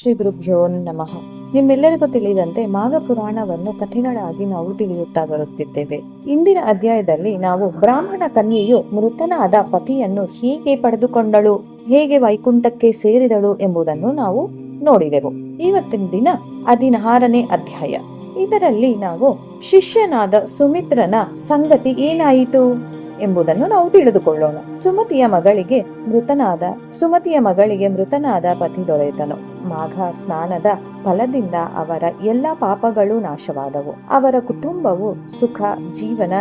ಶ್ರೀ ಗುರುಭ್ಯೋ ನಮಃ. ನಿಮ್ಮೆಲ್ಲರಿಗೂ ತಿಳಿದಂತೆ ಮಾಘ ಪುರಾಣವನ್ನು ಕಥೆಗಳಾಗಿ ನಾವು ತಿಳಿಯುತ್ತಾ ಬರುತ್ತಿದ್ದೇವೆ. ಇಂದಿನ ಅಧ್ಯಾಯದಲ್ಲಿ ನಾವು ಬ್ರಾಹ್ಮಣ ಕನ್ಯೆಯು ಮೃತನಾದ ಪತಿಯನ್ನು ಹೇಗೆ ಪಡೆದುಕೊಂಡಳು, ಹೇಗೆ ವೈಕುಂಠಕ್ಕೆ ಸೇರಿದಳು ಎಂಬುದನ್ನು ನಾವು ನೋಡಿದೆವು. ಇವತ್ತಿನ ದಿನ 16ನೇ ಅಧ್ಯಾಯ. ಇದರಲ್ಲಿ ನಾವು ಶಿಷ್ಯನಾದ ಸುಮಿತ್ರನ ಸಂಗತಿ ಏನಾಯಿತು ಎಂಬುದನ್ನು ನಾವು ತಿಳಿದುಕೊಳ್ಳೋಣ. ಸುಮತಿಯ ಮಗಳಿಗೆ ಮೃತನಾದ ಪತಿ ದೊರೆತನು. ಮಾಘ ಸ್ನಾನದ ಫಲದಿಂದ ಅವರ ಎಲ್ಲ ಪಾಪಗಳು ನಾಶವಾದವು. ಅವರ ಕುಟುಂಬವು ಸುಖ ಜೀವನ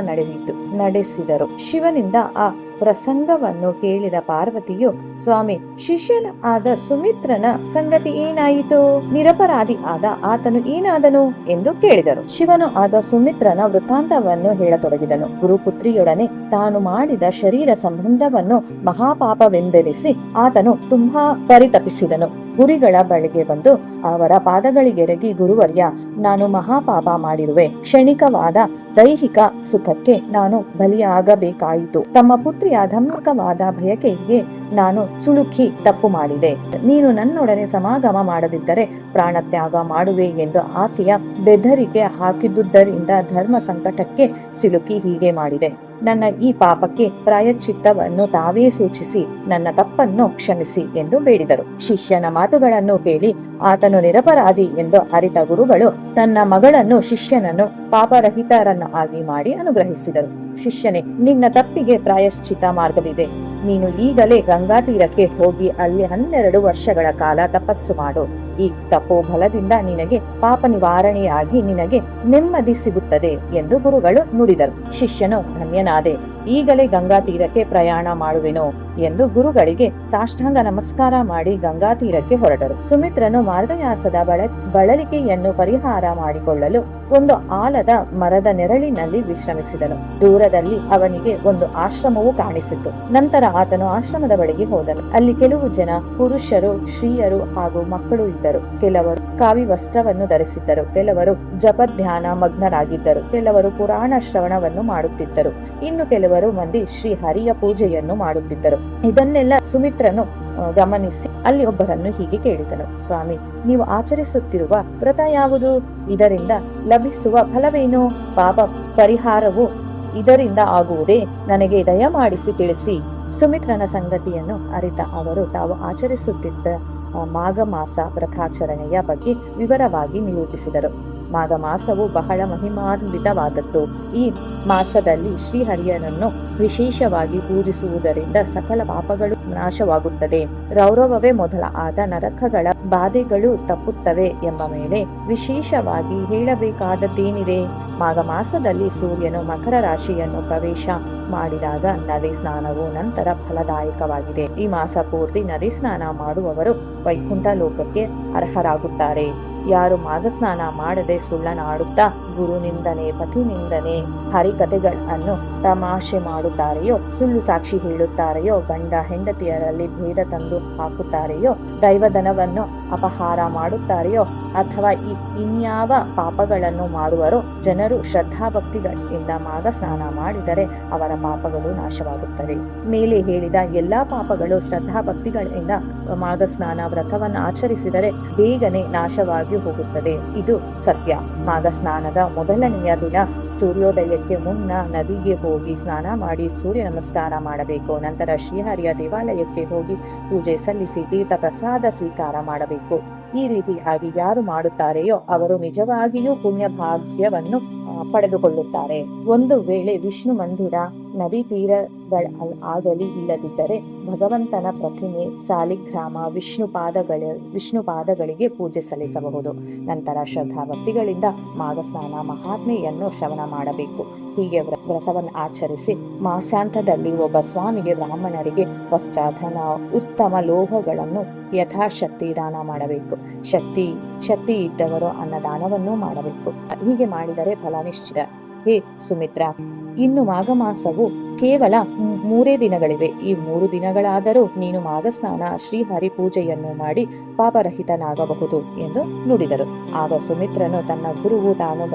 ನಡೆಸಿದರು. ಶಿವನಿಂದ ಆ ಪ್ರಸಂಗವನ್ನು ಕೇಳಿದ ಪಾರ್ವತಿಯು, ಸ್ವಾಮಿ, ಶಿಷ್ಯನ ಆದ ಸುಮಿತ್ರನ ಸಂಗತಿ ಏನಾಯಿತು? ನಿರಪರಾಧಿ ಆದ ಆತನು ಏನಾದನು ಎಂದು ಕೇಳಿದರು. ಶಿವನು ಆದ ಸುಮಿತ್ರನ ವೃತ್ತಾಂತವನ್ನು ಹೇಳತೊಡಗಿದನು. ಗುರುಪುತ್ರಿಯೊಡನೆ ತಾನು ಮಾಡಿದ ಶರೀರ ಸಂಬಂಧವನ್ನು ಮಹಾಪಾಪವೆಂದೆನಿಸಿ ಆತನು ತುಂಬಾ ಪರಿತಪಿಸಿದನು. ಗುರುಗಳ ಬಳಿಗೆ ಬಂದು ಅವರ ಪಾದಗಳಿಗೆರಗಿ, ಗುರುವರ್ಯ, ನಾನು ಮಹಾಪಾಪ ಮಾಡಿರುವೆ. ಕ್ಷಣಿಕವಾದ ದೈಹಿಕ ಸುಖಕ್ಕೆ ನಾನು ಬಲಿಯಾಗಬೇಕಾಯಿತು. ತಮ್ಮ ಪುತ್ರಿಯ ಧಾರ್ಮಿಕವಾದ ಬಯಕೆಗೆ ನಾನು ಸುಳುಕಿ ತಪ್ಪು ಮಾಡಿದೆ. ನೀನು ನನ್ನೊಡನೆ ಸಮಾಗಮ ಮಾಡದಿದ್ದರೆ ಪ್ರಾಣತ್ಯಾಗ ಮಾಡುವೆ ಎಂದು ಆಕೆಯ ಬೆದರಿಕೆ ಹಾಕಿದ್ದುದರಿಂದ ಧರ್ಮ ಸಂಕಟಕ್ಕೆ ಸಿಲುಕಿ ಹೀಗೆ ಮಾಡಿದೆ. ನನ್ನ ಈ ಪಾಪಕ್ಕೆ ಪ್ರಾಯಶ್ಚಿತ್ತವನ್ನು ತಾವೇ ಸೂಚಿಸಿ ನನ್ನ ತಪ್ಪನ್ನು ಕ್ಷಮಿಸಿ ಎಂದು ಬೇಡಿದರು. ಶಿಷ್ಯನ ಮಾತುಗಳನ್ನು ಕೇಳಿ ಆತನು ನಿರಪರಾಧಿ ಎಂದು ಅರಿತ ಗುರುಗಳು ತನ್ನ ಮಗಳನ್ನು ಶಿಷ್ಯನನ್ನು ಪಾಪರಹಿತರನ್ನಾಗಿ ಮಾಡಿ ಅನುಗ್ರಹಿಸಿದರು. ಶಿಷ್ಯನೇ, ನಿನ್ನ ತಪ್ಪಿಗೆ ಪ್ರಾಯಶ್ಚಿತ್ತ ಮಾರ್ಗವಿದೆ. ನೀನು ಈಗಲೇ ಗಂಗಾ ತೀರಕ್ಕೆ ಹೋಗಿ ಅಲ್ಲಿ 12 ವರ್ಷಗಳ ಕಾಲ ತಪಸ್ಸು ಮಾಡು. ಈ ತಪೋಬಲದಿಂದ ನಿನಗೆ ಪಾಪ ನಿವಾರಣೆಯಾಗಿ ನಿನಗೆ ನೆಮ್ಮದಿ ಸಿಗುತ್ತದೆ ಎಂದು ಗುರುಗಳು ನುಡಿದರು. ಶಿಷ್ಯನು, ಧನ್ಯನಾದೆ, ಈಗಲೇ ಗಂಗಾ ತೀರಕ್ಕೆ ಪ್ರಯಾಣ ಮಾಡುವೆನು ಎಂದು ಗುರುಗಳಿಗೆ ಸಾಷ್ಟಾಂಗ ನಮಸ್ಕಾರ ಮಾಡಿ ಗಂಗಾ ತೀರಕ್ಕೆ ಹೊರಟರು. ಸುಮಿತ್ರನು ಮಾರ್ಗನ್ಯಾಸದ ಬಳಲಿಕೆಯನ್ನು ಪರಿಹಾರ ಮಾಡಿಕೊಳ್ಳಲು ಒಂದು ಆಲದ ಮರದ ನೆರಳಿನಲ್ಲಿ ವಿಶ್ರಮಿಸಿದನು. ದೂರದಲ್ಲಿ ಅವನಿಗೆ ಒಂದು ಆಶ್ರಮವು ಕಾಣಿಸಿತು. ನಂತರ ಆತನು ಆಶ್ರಮದ ಬಳಿಗೆ ಹೋದನು. ಅಲ್ಲಿ ಕೆಲವು ಜನ ಪುರುಷರು, ಸ್ತ್ರೀಯರು ಹಾಗೂ ಮಕ್ಕಳು ಇದ್ದರು. ಕೆಲವರು ಕಾವಿ ವಸ್ತ್ರವನ್ನು ಧರಿಸಿದ್ದರು, ಕೆಲವರು ಜಪಧ್ಯಾನ ಮಗ್ನರಾಗಿದ್ದರು, ಕೆಲವರು ಪುರಾಣ ಶ್ರವಣವನ್ನು ಮಾಡುತ್ತಿದ್ದರು, ಇನ್ನು ಕೆಲವರು ಮಂದಿ ಶ್ರೀ ಹರಿಯ ಪೂಜೆಯನ್ನು ಮಾಡುತ್ತಿದ್ದರು. ಇದನ್ನೆಲ್ಲ ಸುಮಿತ್ರನು ಗಮನಿಸಿ ಅಲ್ಲಿ ಒಬ್ಬರನ್ನು ಹೀಗೆ ಕೇಳಿದನು, ಸ್ವಾಮಿ, ನೀವು ಆಚರಿಸುತ್ತಿರುವ ವ್ರತ ಯಾವುದು? ಇದರಿಂದ ಲಭಿಸುವ ಫಲವೇನು? ಪಾಪ ಪರಿಹಾರವು ಇದರಿಂದ ಆಗುವುದೇ? ನನಗೆ ದಯಮಾಡಿಸಿ ತಿಳಿಸಿ. ಸುಮಿತ್ರನ ಸಂಗತಿಯನ್ನು ಅರಿತ ಅವರು ತಾವು ಆಚರಿಸುತ್ತಿದ್ದ ಮಾಘ ಮಾಸ ವ್ರತಾಚರಣೆಯ ಬಗ್ಗೆ ವಿವರವಾಗಿ ನಿರೂಪಿಸಿದರು. ಮಾಘ ಮಾಸವು ಬಹಳ ಮಹಿಮಾನ್ವಿತವಾದದ್ದು. ಈ ಮಾಸದಲ್ಲಿ ಶ್ರೀಹರಿಯನನ್ನು ವಿಶೇಷವಾಗಿ ಪೂಜಿಸುವುದರಿಂದ ಸಕಲ ಪಾಪಗಳು ನಾಶವಾಗುತ್ತದೆ. ರೌರವವೇ ಮೊದಲ ಆದ ನರಕಗಳ ಬಾಧೆಗಳು ತಪ್ಪುತ್ತವೆ ಎಂಬ ಮೇಲೆ ವಿಶೇಷವಾಗಿ ಹೇಳಬೇಕಾದದ್ದೇನಿದೆ? ಮಾಘ ಮಾಸದಲ್ಲಿ ಸೂರ್ಯನು ಮಕರ ರಾಶಿಯನ್ನು ಪ್ರವೇಶ ಮಾಡಿದಾಗ ನದಿ ಸ್ನಾನವು ನಂತರ ಫಲದಾಯಕವಾಗಿದೆ. ಈ ಮಾಸ ಪೂರ್ತಿ ನದಿ ಸ್ನಾನ ಮಾಡುವವರು ವೈಕುಂಠ ಲೋಕಕ್ಕೆ ಅರ್ಹರಾಗುತ್ತಾರೆ. ಯಾರು ಮಾಘ ಸ್ನಾನ ಮಾಡದೆ ಸುಳ್ಳನಾಡುತ್ತಾ ಗುರು ನಿಂದನೆ, ಪತಿ ನಿಂದನೆ, ಹರಿಕಥೆಗಳನ್ನು ತಮಾಷೆ ಮಾಡುತ್ತಾರೆಯೋ, ಸುಳ್ಳು ಸಾಕ್ಷಿ ಹೇಳುತ್ತಾರೆಯೋ, ಗಂಡ ಹೆಂಡತಿಯರಲ್ಲಿ ಭೇದ ತಂದು ಹಾಕುತ್ತಾರೆಯೋ, ದೈವಧನವನ್ನು ಅಪಹಾರ ಮಾಡುತ್ತಾರೆಯೋ ಅಥವಾ ಇನ್ಯಾವ ಪಾಪಗಳನ್ನು ಮಾಡುವರೋ ಜನರು ಶ್ರದ್ಧಾಭಕ್ತಿಗಳಿಂದ ಮಾಘ ಸ್ನಾನ ಮಾಡಿದರೆ ಅವರ ಪಾಪಗಳು ನಾಶವಾಗುತ್ತವೆ. ಮೇಲೆ ಹೇಳಿದ ಎಲ್ಲಾ ಪಾಪಗಳು ಶ್ರದ್ಧಾಭಕ್ತಿಗಳಿಂದ ಮಾಘ ಸ್ನಾನ ವ್ರತವನ್ನು ಆಚರಿಸಿದರೆ ಬೇಗನೆ ನಾಶವಾಗಿ ಹೋಗುತ್ತದೆ. ಇದು ಸತ್ಯ. ಮಾಘ ಸ್ನಾನದ ಮೊದಲನೆಯ ದಿನ ಸೂರ್ಯೋದಯಕ್ಕೆ ಮುನ್ನ ನದಿಗೆ ಹೋಗಿ ಸ್ನಾನ ಮಾಡಿ ಸೂರ್ಯ ನಮಸ್ಕಾರ ಮಾಡಬೇಕು. ನಂತರ ಶ್ರೀಹರಿಯ ದೇವಾಲಯಕ್ಕೆ ಹೋಗಿ ಪೂಜೆ ಸಲ್ಲಿಸಿ ತೀರ್ಥ ಪ್ರಸಾದ ಸ್ವೀಕಾರ ಮಾಡಬೇಕು. ಈ ರೀತಿಯಾಗಿ ಯಾರು ಮಾಡುತ್ತಾರೆಯೋ ಅವರು ನಿಜವಾಗಿಯೂ ಪುಣ್ಯ ಭಾಗ್ಯವನ್ನು ಪಡೆದುಕೊಳ್ಳುತ್ತಾರೆ. ಒಂದು ವೇಳೆ ವಿಷ್ಣು ಮಂದಿರ ನದಿ ತೀರಗಳಾಗಲಿ ಇಲ್ಲದಿದ್ದರೆ ಭಗವಂತನ ಪ್ರತಿಮೆ, ಸಾಲಿಗ್ರಾಮ, ವಿಷ್ಣು ಪಾದಗಳಿಗೆ ಪೂಜೆ ಸಲ್ಲಿಸಬಹುದು. ನಂತರ ಶ್ರದ್ಧಾಭಕ್ತಿಗಳಿಂದ ಮಾಘ ಸ್ನಾನ ಮಹಾತ್ಮೆಯನ್ನು ಶ್ರವಣ ಮಾಡಬೇಕು. ಹೀಗೆ ವ್ರತವನ್ನು ಆಚರಿಸಿ ಮಾಸಾಂತದಲ್ಲಿ ಒಬ್ಬ ಸ್ವಾಮಿಗೆ, ಬ್ರಾಹ್ಮಣರಿಗೆ ವಸ್ತ್ರ, ಧನ, ಉತ್ತಮ ಲೋಹಗಳನ್ನು ಯಥಾಶಕ್ತಿ ದಾನ ಮಾಡಬೇಕು. ಶಕ್ತಿ ಇದ್ದವರು ಅನ್ನದಾನವನ್ನು ಮಾಡಬೇಕು. ಹೀಗೆ ಮಾಡಿದರೆ ಫಲ ನಿಶ್ಚಿತ. ಹೇ ಸುಮಿತ್ರ, ಇನ್ನು ಮಾಘ ಮಾಸವು ಕೇವಲ 3 ದಿನಗಳಿವೆ. ಈ 3 ದಿನಗಳಾದರೂ ನೀನು ಮಾಘ ಸ್ನಾನ, ಶ್ರೀಹರಿ ಪೂಜೆಯನ್ನು ಮಾಡಿ ಪಾಪರಹಿತನಾಗಬಹುದು ಎಂದು ನುಡಿದರು. ಆಗ ಸುಮಿತ್ರನು ತನ್ನ ಗುರುವು ತಾನು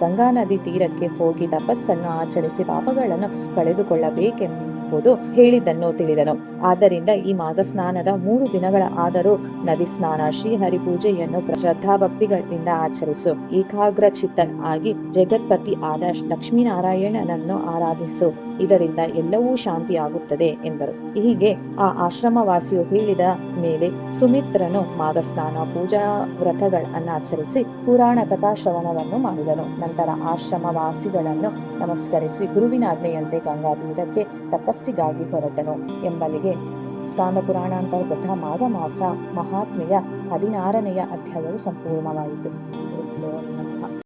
ಗಂಗಾ ನದಿ ತೀರಕ್ಕೆ ಹೋಗಿ ತಪಸ್ಸನ್ನು ಆಚರಿಸಿ ಪಾಪಗಳನ್ನು ಕಳೆದುಕೊಳ್ಳಬೇಕೆಂಬ ಎಂಬುದು ಹೇಳಿದ್ದನ್ನು ತಿಳಿದನು. ಆದ್ದರಿಂದ ಈ ಮಾಘ ಸ್ನಾನದ 3 ದಿನಗಳ ಆದರೂ ನದಿ ಸ್ನಾನ, ಶ್ರೀಹರಿ ಪೂಜೆಯನ್ನು ಶ್ರದ್ಧಾಭಕ್ತಿಗಳಿಂದ ಆಚರಿಸು. ಏಕಾಗ್ರಚಿತ್ತನ್ ಆಗಿ ಜಗತ್ಪತಿ ಆದ ಲಕ್ಷ್ಮೀನಾರಾಯಣನನ್ನು ಆರಾಧಿಸು. ಇದರಿಂದ ಎಲ್ಲವೂ ಶಾಂತಿಯಾಗುತ್ತದೆ ಎಂದರು. ಹೀಗೆ ಆ ಆಶ್ರಮವಾಸಿಯು ಹೇಳಿದ ಮೇಲೆ ಸುಮಿತ್ರನು ಮಾಘಸ್ನಾನ ಪೂಜಾ ವ್ರತಗಳನ್ನು ಆಚರಿಸಿ ಪುರಾಣ ಕಥಾಶ್ರವಣವನ್ನು ಮಾಡಿದನು. ನಂತರ ಆಶ್ರಮವಾಸಿಗಳನ್ನು ನಮಸ್ಕರಿಸಿ ಗುರುವಿನ ಆಜ್ಞೆಯಂತೆ ಗಂಗಾ ತೀರಕ್ಕೆ ತಪಸ್ಸಿಗಾಗಿ ಹೊರಟನು. ಎಂಬಲ್ಲಿಗೆ ಸ್ಕಾಂದ ಪುರಾಣಾಂತರ್ಗತ ಮಾಘ ಮಾಸ ಮಹಾತ್ಮೆಯ 16ನೇ ಅಧ್ಯಾಯವು ಸಂಪೂರ್ಣವಾಯಿತು.